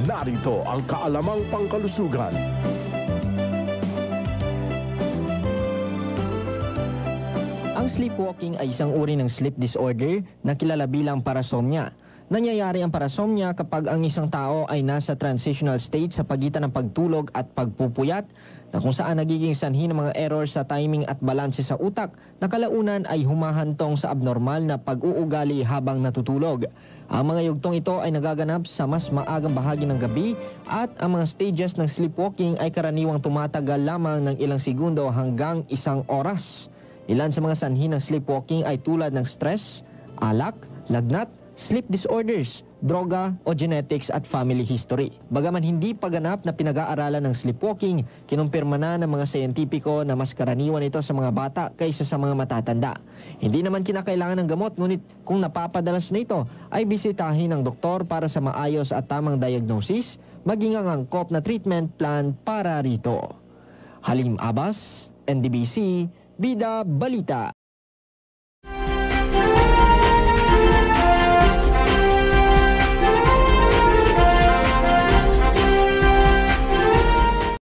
narito ang kaalamang pangkalusugan. Ang sleepwalking ay isang uri ng sleep disorder na kilala bilang parasomnia. Nangyayari ang parasomnia kapag ang isang tao ay nasa transitional state sa pagitan ng pagtulog at pagpupuyat, na kung saan nagiging sanhi ng mga errors sa timing at balanse sa utak na kalaunan ay humahantong sa abnormal na pag-uugali habang natutulog. Ang mga yugtong ito ay nagaganap sa mas maagang bahagi ng gabi at ang mga stages ng sleepwalking ay karaniwang tumatagal lamang ng ilang segundo hanggang 1 oras. Ilan sa mga sanhi ng sleepwalking ay tulad ng stress, alak, lagnat, sleep disorders, droga o genetics at family history. Bagaman hindi paganap na pinag-aaralan ng sleepwalking, kinumpirma na ng mga siyentipiko na mas karaniwan ito sa mga bata kaysa sa mga matatanda. Hindi naman kinakailangan ng gamot, ngunit kung napapadalas na ito, ay bisitahin ng doktor para sa maayos at tamang diagnosis, maging ang angkop na treatment plan para rito. Halim Abbas, NDBC, Bida Balita.